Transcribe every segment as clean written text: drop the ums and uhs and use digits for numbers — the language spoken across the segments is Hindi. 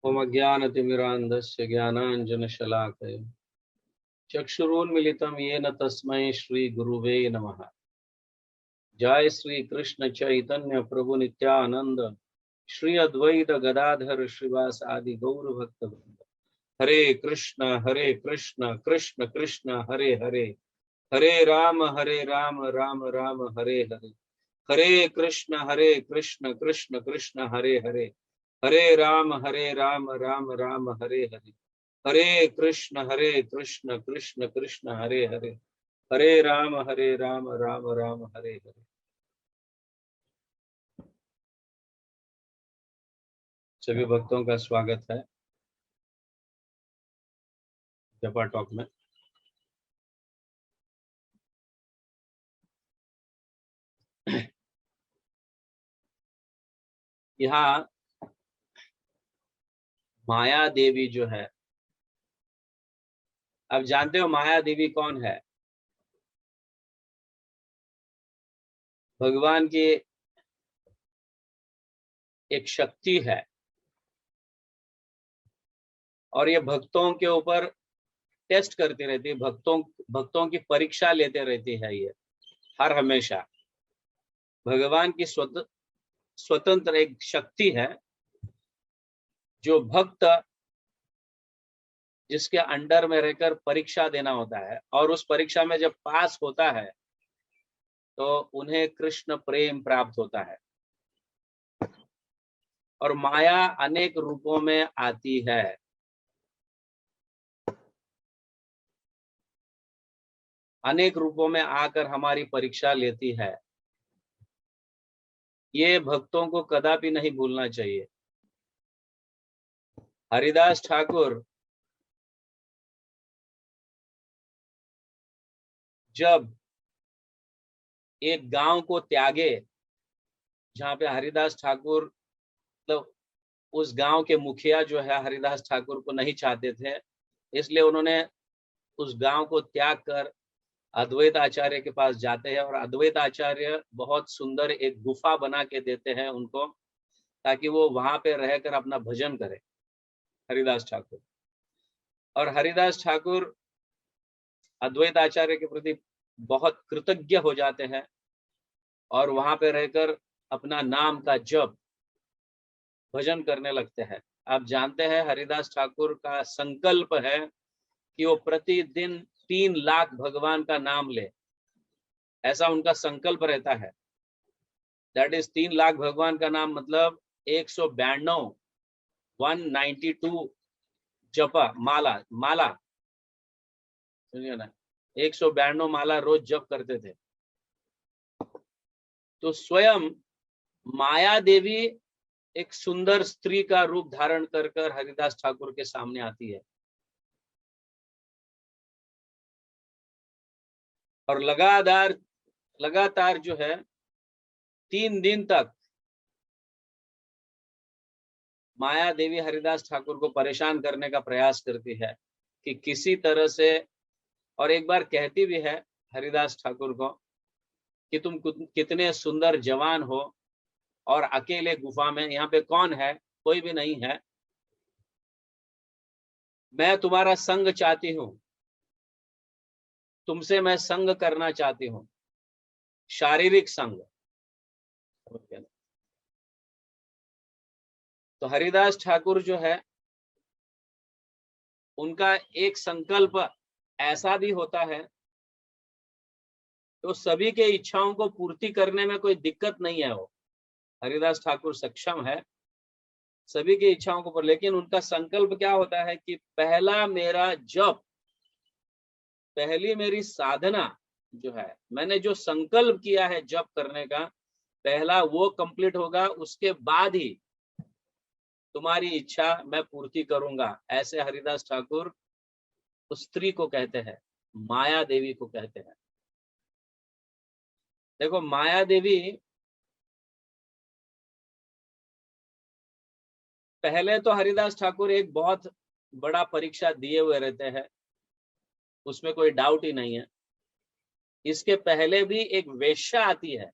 ओम अज्ञानतिमिरान्धस्य ज्ञानाञ्जनशलाकया चक्षुरुन्मिलितं येन तस्मै श्रीगुरुवे नमः। जय श्री कृष्ण चैतन्य प्रभु नित्यानंद श्री अद्वैत गदाधर श्रीवास आदि गौर भक्त वृंद। हरे कृष्ण कृष्ण कृष्ण हरे हरे, हरे राम राम राम हरे हरे। हरे कृष्ण कृष्ण कृष्ण हरे हरे, हरे राम राम राम हरे हरे। हरे कृष्ण कृष्ण कृष्ण हरे हरे, हरे राम राम राम हरे हरे। सभी भक्तों का स्वागत है जपा टॉक में। यहाँ माया देवी जो है, अब जानते हो माया देवी कौन है? भगवान की एक शक्ति है और ये भक्तों के ऊपर टेस्ट करती रहती है, भक्तों की परीक्षा लेते रहती है। ये हर हमेशा भगवान की स्वतंत्र एक शक्ति है जो भक्त जिसके अंडर में रहकर परीक्षा देना होता है, और उस परीक्षा में जब पास होता है तो उन्हें कृष्ण प्रेम प्राप्त होता है। और माया अनेक रूपों में आती है। अनेक रूपों में आकर हमारी परीक्षा लेती है। ये भक्तों को कदापि नहीं भूलना चाहिए। हरिदास ठाकुर जब एक गांव को त्यागे जहां पे हरिदास ठाकुर मतलब उस गांव के मुखिया जो है हरिदास ठाकुर को नहीं चाहते थे, इसलिए उन्होंने उस गांव को त्याग कर अद्वैत आचार्य के पास जाते हैं। और अद्वैत आचार्य बहुत सुंदर एक गुफा बना के देते हैं उनको, ताकि वो वहां पे रहकर अपना भजन करे हरिदास ठाकुर। और हरिदास ठाकुर अद्वैत आचार्य के प्रति बहुत कृतज्ञ हो जाते हैं और वहां पे रहकर अपना नाम का जप भजन करने लगते हैं। आप जानते हैं हरिदास ठाकुर का संकल्प है कि वो प्रतिदिन 3 लाख भगवान का नाम ले, ऐसा उनका संकल्प रहता है। दैट इज 3 लाख भगवान का नाम मतलब 192 192 जपा माला माला, सुनिए ना, 192 माला रोज जप करते थे। तो स्वयं माया देवी एक सुंदर स्त्री का रूप धारण कर कर हरिदास ठाकुर के सामने आती है और लगातार जो है 3 दिन तक माया देवी हरिदास ठाकुर को परेशान करने का प्रयास करती है कि किसी तरह से। और एक बार कहती भी है हरिदास ठाकुर को कि तुम कितने सुंदर जवान हो और अकेले गुफा में, यहाँ पे कौन है? कोई भी नहीं है। मैं तुम्हारा संग चाहती हूँ, तुमसे मैं संग करना चाहती हूँ, शारीरिक संग। तो हरिदास ठाकुर जो है उनका एक संकल्प ऐसा भी होता है, तो सभी के इच्छाओं को पूर्ति करने में कोई दिक्कत नहीं है। वो हरिदास ठाकुर सक्षम है सभी की इच्छाओं को, लेकिन उनका संकल्प क्या होता है कि पहला मेरा जप, पहली मेरी साधना जो है, मैंने जो संकल्प किया है जप करने का, पहला वो कंप्लीट होगा, उसके बाद ही तुम्हारी इच्छा मैं पूर्ति करूंगा। ऐसे हरिदास ठाकुर उस स्त्री को कहते हैं, माया देवी को कहते हैं। देखो माया देवी पहले तो हरिदास ठाकुर एक बहुत बड़ा परीक्षा दिए हुए रहते हैं, उसमें कोई डाउट ही नहीं है। इसके पहले भी एक वेश्या आती है,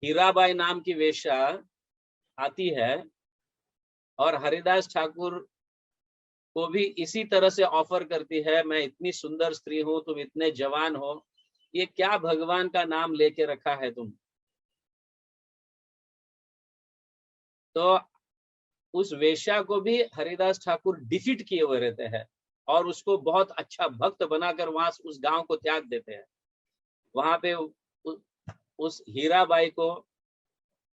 हीराबाई नाम की वेश्या आती है और हरिदास ठाकुर को भी इसी तरह से ऑफर करती है, मैं इतनी सुंदर स्त्री हूं, तुम इतने जवान हो, ये क्या भगवान का नाम लेके रखा है तुम। तो उस वेश्या को भी हरिदास ठाकुर डिफीट किए हुए रहते हैं और उसको बहुत अच्छा भक्त बनाकर वहां उस गांव को त्याग देते हैं। वहां पे उस हीराबाई को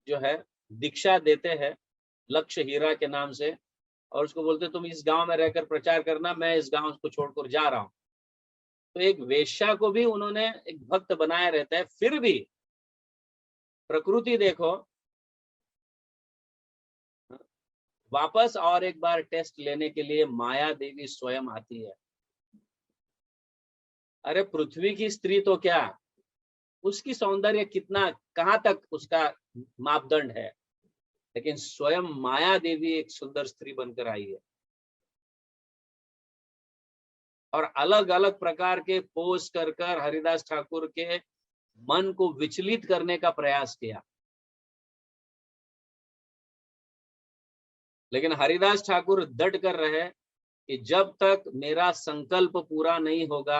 जो है दीक्षा देते हैं लक्ष्य हीरा के नाम से, और उसको बोलते तुम इस गांव में रहकर प्रचार करना, मैं इस गांव को छोड़कर जा रहा हूं। तो एक वेश्या को भी उन्होंने एक भक्त बनाया रहता है। फिर भी प्रकृति देखो, वापस और एक बार टेस्ट लेने के लिए माया देवी स्वयं आती है। अरे पृथ्वी की स्त्री तो क्या, उसकी सौंदर्य कितना कहां तक उसका मापदंड है, लेकिन स्वयं माया देवी एक सुंदर स्त्री बनकर आई है और अलग अलग प्रकार के पोज कर कर हरिदास ठाकुर के मन को विचलित करने का प्रयास किया। लेकिन हरिदास ठाकुर डट कर रहे कि जब तक मेरा संकल्प पूरा नहीं होगा,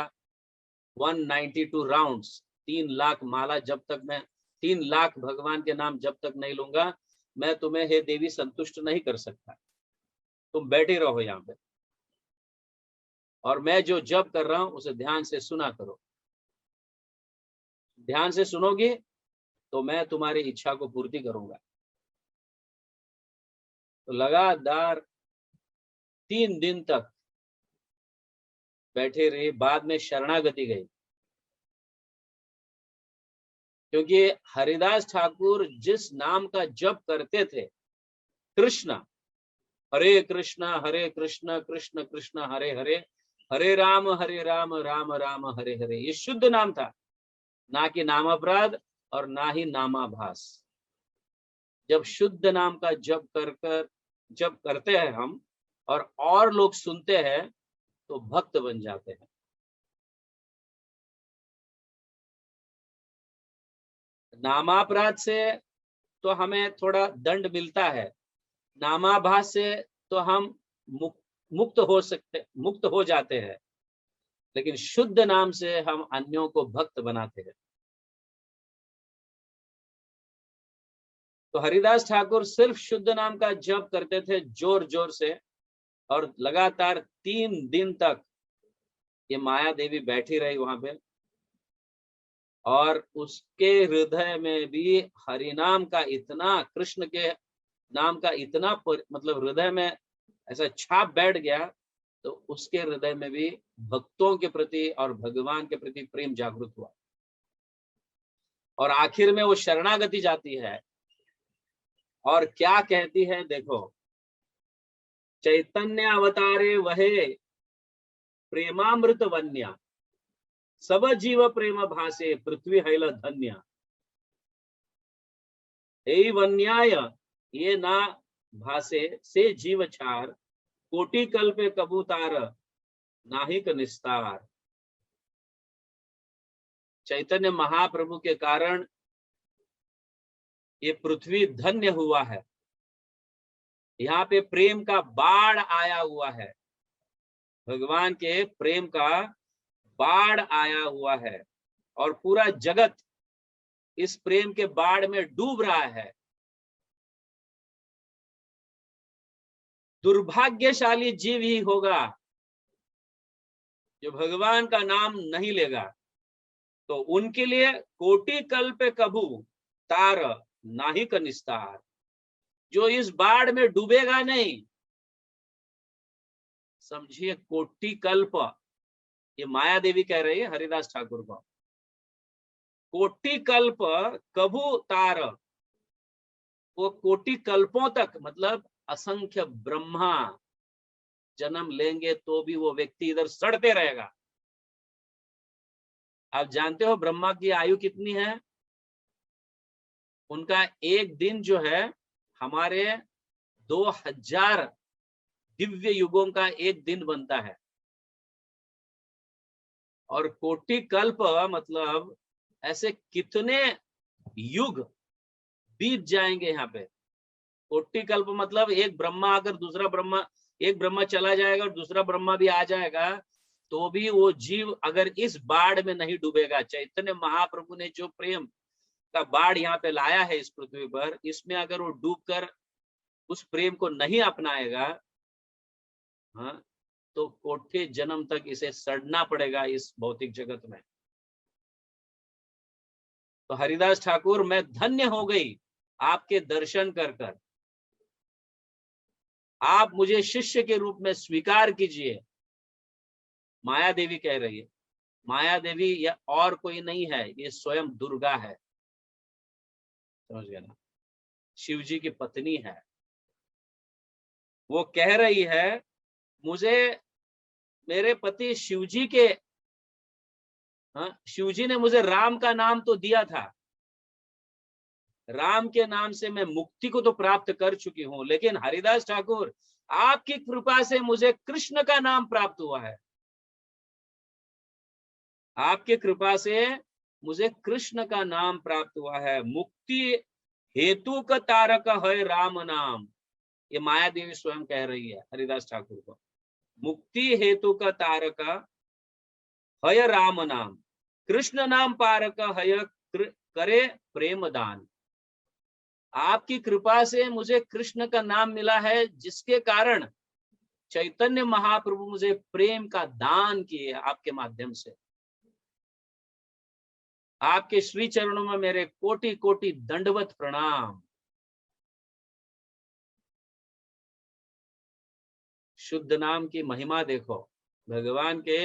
192 राउंड्स, 3 लाख माला, जब तक मैं 3 लाख भगवान के नाम जब तक नहीं लूंगा, मैं तुम्हें हे देवी संतुष्ट नहीं कर सकता। तुम बैठे रहो यहाँ पे और मैं जो जप कर रहा हूं उसे ध्यान से सुना करो। ध्यान से सुनोगी तो मैं तुम्हारी इच्छा को पूर्ति करूंगा। तो लगातार 3 दिन तक बैठे रही, बाद में शरणागति गई, क्योंकि हरिदास ठाकुर जिस नाम का जप करते थे, कृष्ण, हरे कृष्ण कृष्ण कृष्ण हरे हरे, हरे राम राम राम हरे हरे, ये शुद्ध नाम था, ना कि नाम अपराध और ना ही नामाभास। जब शुद्ध नाम का जप करते हैं हम और लोग सुनते हैं तो भक्त बन जाते हैं। नामापराध से तो हमें थोड़ा दंड मिलता है, नामाभास से तो हम मुक्त हो जाते हैं, लेकिन शुद्ध नाम से हम अन्यों को भक्त बनाते हैं। तो हरिदास ठाकुर सिर्फ शुद्ध नाम का जप करते थे जोर जोर से, और लगातार 3 दिन तक ये माया देवी बैठी रही वहां पे, और उसके हृदय में भी हरिनाम का इतना, कृष्ण के नाम का इतना मतलब हृदय में ऐसा छाप बैठ गया, तो उसके हृदय में भी भक्तों के प्रति और भगवान के प्रति प्रेम जागृत हुआ। और आखिर में वो शरणागति जाती है और क्या कहती है देखो, चैतन्य अवतारे वहे प्रेमामृत वन्या, सब जीव प्रेम भासे पृथ्वी हैल धन्य, हे वन्याय ये ना भासे से जीव छार, कोटि कल्पे कबूतार नाहिक निस्तार। चैतन्य महाप्रभु के कारण ये पृथ्वी धन्य हुआ है, यहाँ पे प्रेम का बाढ़ आया हुआ है, भगवान के प्रेम का बाढ़ आया हुआ है, और पूरा जगत इस प्रेम के बाढ़ में डूब रहा है। दुर्भाग्यशाली जीव ही होगा जो भगवान का नाम नहीं लेगा, तो उनके लिए कोटि कल्प कभू तार नाहिक निस्तार, जो इस बाढ़ में डूबेगा नहीं। समझिए, कोटि कल्प, ये माया देवी कह रही है हरिदास ठाकुर को, कोटि कल्प कभू तार, वो कोटि कल्पों तक, मतलब असंख्य ब्रह्मा जन्म लेंगे तो भी वो व्यक्ति इधर सड़ते रहेगा। आप जानते हो ब्रह्मा की आयु कितनी है? उनका एक दिन जो है हमारे 2000 दिव्य युगों का एक दिन बनता है, और कोटि कल्प मतलब ऐसे कितने युग बीत जाएंगे यहाँ पे। कोटि कल्प मतलब एक ब्रह्मा अगर दूसरा ब्रह्मा, एक ब्रह्मा चला जाएगा और दूसरा ब्रह्मा भी आ जाएगा, तो भी वो जीव अगर इस बाढ़ में नहीं डूबेगा, चैतन्य महाप्रभु ने जो प्रेम का बाढ़ यहाँ पे लाया है इस पृथ्वी पर, इसमें अगर वो डूबकर उस प्रेम को नहीं अपनाएगा, हाँ, तो कोटि जन्म तक इसे सड़ना पड़ेगा इस भौतिक जगत में। तो हरिदास ठाकुर, मैं धन्य हो गई आपके दर्शन कर कर, आप मुझे शिष्य के रूप में स्वीकार कीजिए। माया देवी कह रही है, माया देवी यह और कोई नहीं है, ये स्वयं दुर्गा है, समझ गए ना, शिव जी की पत्नी है। वो कह रही है, मुझे मेरे पति शिव जी के, हाँ, शिव जी ने मुझे राम का नाम तो दिया था, राम के नाम से मैं मुक्ति को तो प्राप्त कर चुकी हूं, लेकिन हरिदास ठाकुर आपकी कृपा से मुझे कृष्ण का नाम प्राप्त हुआ है, आपके कृपा से मुझे कृष्ण का नाम प्राप्त हुआ है। मुक्ति हेतु का तारक है राम नाम, ये माया देवी स्वयं कह रही है हरिदास ठाकुर को। मुक्ति हेतु का तारक हय राम नाम, कृष्ण नाम पारक हय करे प्रेम दान। आपकी कृपा से मुझे कृष्ण का नाम मिला है, जिसके कारण चैतन्य महाप्रभु मुझे प्रेम का दान किए आपके माध्यम से। आपके श्री चरणों में मेरे कोटि कोटि दंडवत प्रणाम। शुद्ध नाम की महिमा देखो, भगवान के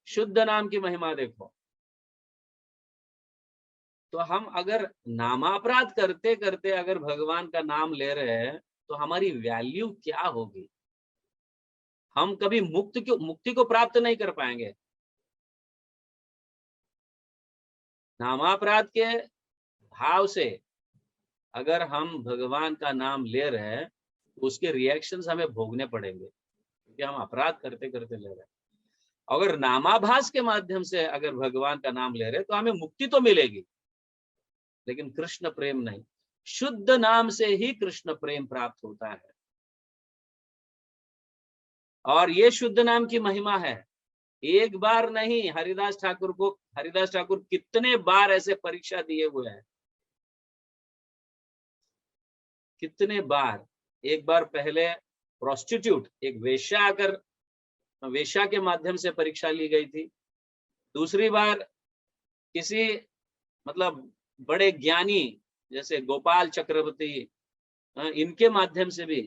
शुद्ध नाम की महिमा देखो। तो हम अगर नामापराध करते करते अगर भगवान का नाम ले रहे हैं, तो हमारी वैल्यू क्या होगी? हम कभी मुक्ति को प्राप्त नहीं कर पाएंगे। नामापराध के भाव से अगर हम भगवान का नाम ले रहे हैं, तो उसके रिएक्शंस हमें भोगने पड़ेंगे, क्योंकि हम अपराध करते करते ले रहे हैं। अगर नामाभास के माध्यम से अगर भगवान का नाम ले रहे हैं, तो हमें मुक्ति तो मिलेगी, लेकिन कृष्ण प्रेम नहीं। शुद्ध नाम से ही कृष्ण प्रेम प्राप्त होता है, और ये शुद्ध नाम की महिमा है। एक बार नहीं, हरिदास ठाकुर कितने बार ऐसे परीक्षा दिए हुए हैं, कितने बार। एक बार पहले प्रोस्टिट्यूट, एक वेश्या आकर, वेश्या के माध्यम से परीक्षा ली गई थी। दूसरी बार किसी मतलब बड़े ज्ञानी जैसे गोपाल चक्रवर्ती, इनके माध्यम से भी,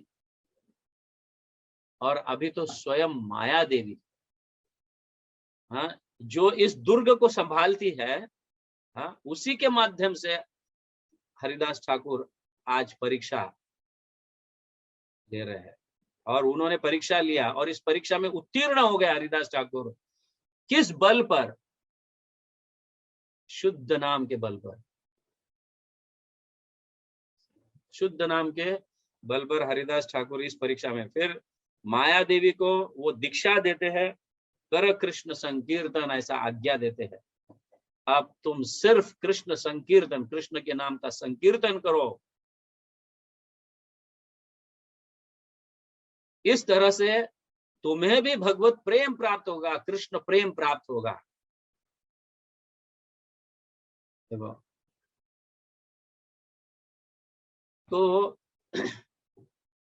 और अभी तो स्वयं माया देवी, हाँ, जो इस दुर्ग को संभालती है, हाँ, उसी के माध्यम से हरिदास ठाकुर आज परीक्षा दे रहे हैं। और उन्होंने परीक्षा लिया और इस परीक्षा में उत्तीर्ण हो गए हरिदास ठाकुर। किस बल पर? शुद्ध नाम के बल पर, शुद्ध नाम के बल पर हरिदास ठाकुर इस परीक्षा में। फिर माया देवी को वो दीक्षा देते हैं, कर कृष्ण संकीर्तन, ऐसा आज्ञा देते हैं। अब तुम सिर्फ कृष्ण संकीर्तन, कृष्ण के नाम का संकीर्तन करो। इस तरह से तुम्हें भी भगवत प्रेम प्राप्त होगा, कृष्ण प्रेम प्राप्त होगा। देखो, तो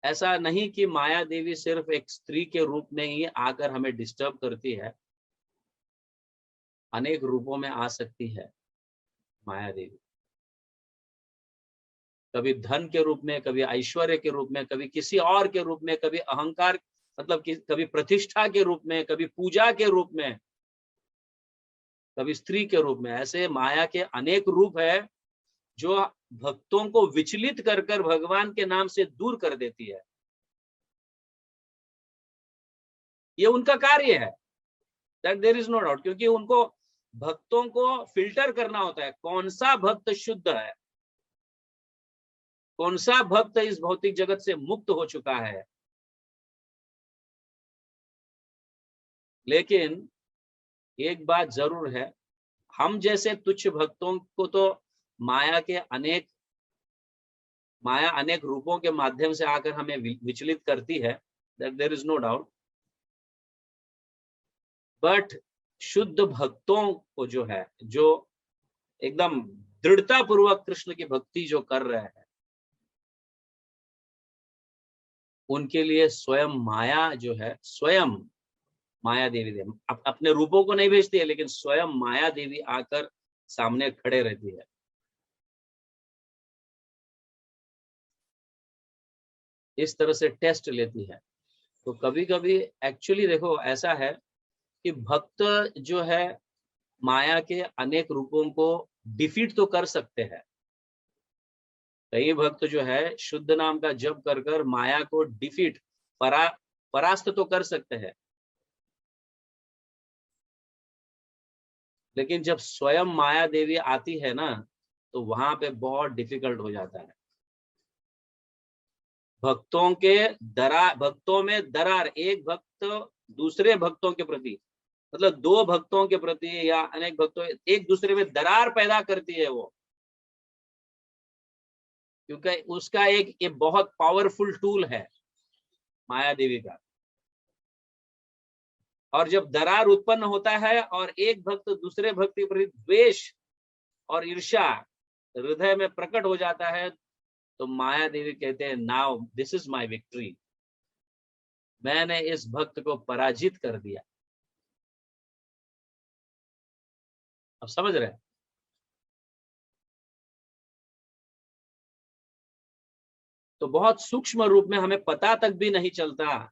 ऐसा नहीं कि माया देवी सिर्फ एक स्त्री के रूप में ही आकर हमें डिस्टर्ब करती है, अनेक रूपों में आ सकती है माया देवी। कभी धन के रूप में, कभी ऐश्वर्य के रूप में, कभी किसी और के रूप में, कभी अहंकार मतलब कभी प्रतिष्ठा के रूप में, कभी पूजा के रूप में, कभी स्त्री के रूप में। ऐसे माया के अनेक रूप है जो भक्तों को विचलित कर कर भगवान के नाम से दूर कर देती है। ये उनका कार्य है, that there is no doubt, क्योंकि उनको भक्तों को फिल्टर करना होता है, कौन सा भक्त शुद्ध है, कौन सा भक्त इस भौतिक जगत से मुक्त हो चुका है। लेकिन एक बात जरूर है, हम जैसे तुच्छ भक्तों को तो माया के अनेक माया अनेक रूपों के माध्यम से आकर हमें विचलित करती है, that there is no doubt, but शुद्ध भक्तों को जो है, जो एकदम दृढ़ता पूर्वक कृष्ण की भक्ति जो कर रहे हैं, उनके लिए स्वयं माया जो है, स्वयं माया देवी अपने रूपों को नहीं भेजती है, लेकिन स्वयं माया देवी आकर सामने खड़े रहती है। इस तरह से टेस्ट लेती है। तो कभी कभी एक्चुअली देखो ऐसा है कि भक्त जो है माया के अनेक रूपों को डिफीट तो कर सकते हैं। कई भक्त जो है शुद्ध नाम का जप कर कर माया को डिफीट परास्त तो कर सकते हैं, लेकिन जब स्वयं माया देवी आती है ना, तो वहां पे बहुत डिफिकल्ट हो जाता है। भक्तों में दरार, एक भक्त दूसरे भक्तों के प्रति, मतलब दो भक्तों के प्रति या अनेक भक्तों, एक दूसरे में दरार पैदा करती है वो, क्योंकि उसका एक बहुत पावरफुल टूल है माया देवी का। और जब दरार उत्पन्न होता है और एक भक्त दूसरे भक्त के प्रति द्वेष और ईर्ष्या हृदय में प्रकट हो जाता है, तो माया देवी कहते हैं now this is my victory, मैंने इस भक्त को पराजित कर दिया। अब समझ रहे हैं? तो बहुत सूक्ष्म रूप में हमें पता तक भी नहीं चलता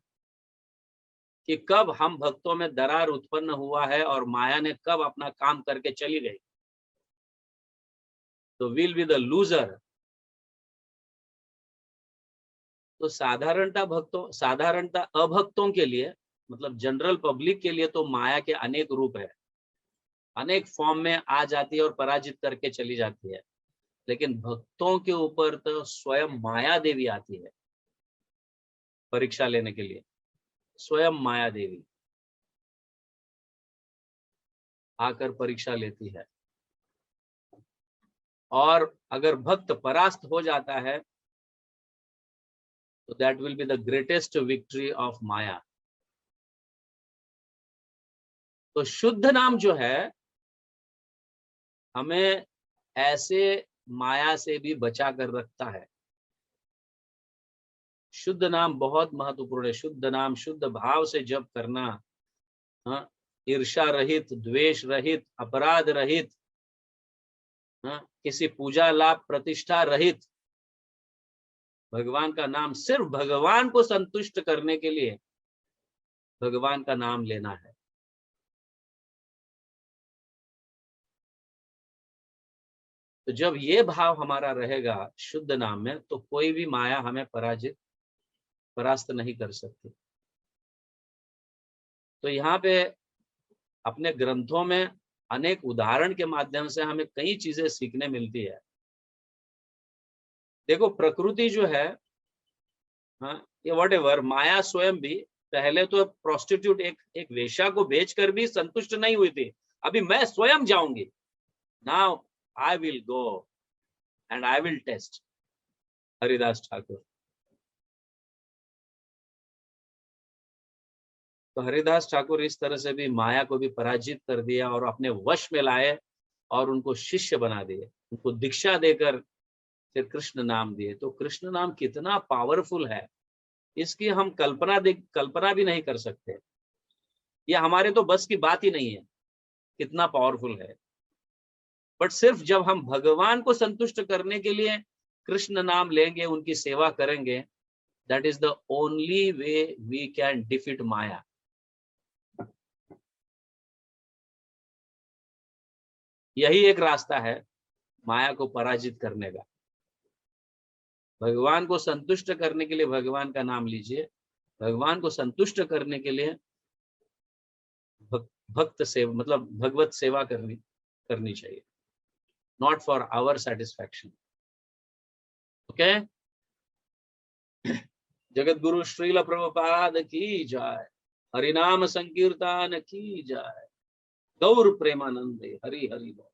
कि कब हम भक्तों में दरार उत्पन्न हुआ है और माया ने कब अपना काम करके चली गई। तो विल बी द लूजर। तो साधारणता अभक्तों के लिए, मतलब जनरल पब्लिक के लिए तो माया के अनेक रूप है, अनेक फॉर्म में आ जाती है और पराजित करके चली जाती है। लेकिन भक्तों के ऊपर तो स्वयं माया देवी आती है परीक्षा लेने के लिए। स्वयं माया देवी आकर परीक्षा लेती है, और अगर भक्त परास्त हो जाता है तो that will be the greatest victory of maya. तो शुद्ध नाम जो है हमें ऐसे माया से भी बचा कर रखता है। शुद्ध नाम बहुत महत्वपूर्ण है। शुद्ध नाम शुद्ध भाव से जप करना, हाँ, ईर्ष्या रहित, द्वेष रहित, अपराध रहित, हाँ, किसी पूजा लाभ प्रतिष्ठा रहित, भगवान का नाम सिर्फ भगवान को संतुष्ट करने के लिए भगवान का नाम लेना है। तो जब ये भाव हमारा रहेगा शुद्ध नाम में, तो कोई भी माया हमें परास्त नहीं कर सकती। तो यहाँ पे अपने ग्रंथों में अनेक उदाहरण के माध्यम से हमें कई चीजें सीखने मिलती है। देखो प्रकृति जो है, हाँ, ये व्हाटएवर, माया स्वयं भी पहले तो प्रोस्टिट्यूट एक वेश्या को बेचकर भी संतुष्ट नहीं हुई थी। अभी मैं स्वयं जाऊंगी, now I will go and I will test. Haridas Thakur, तो हरिदास ठाकुर इस तरह से भी माया को भी पराजित कर दिया और अपने वश में लाए और उनको शिष्य बना दिए, उनको दीक्षा देकर फिर कृष्ण नाम दिए। तो कृष्ण नाम कितना पावरफुल है, इसकी हम कल्पना भी नहीं कर सकते। ये हमारे तो बस की बात ही नहीं है, कितना पावरफुल है। बट सिर्फ जब हम भगवान को संतुष्ट करने के लिए कृष्ण नाम लेंगे, उनकी सेवा करेंगे, that is the only way we can defeat maya. यही एक रास्ता है माया को पराजित करने का। भगवान को संतुष्ट करने के लिए भगवान का नाम लीजिए, भगवान को संतुष्ट करने के लिए भक्त सेवा, मतलब भगवत सेवा करनी चाहिए, not for our satisfaction. Okay, Jagat Guru Srila Prabhupada की जय, हरिनाम संकीर्तन की जय, गौर प्रेमानंदे, हरि हरि बोल।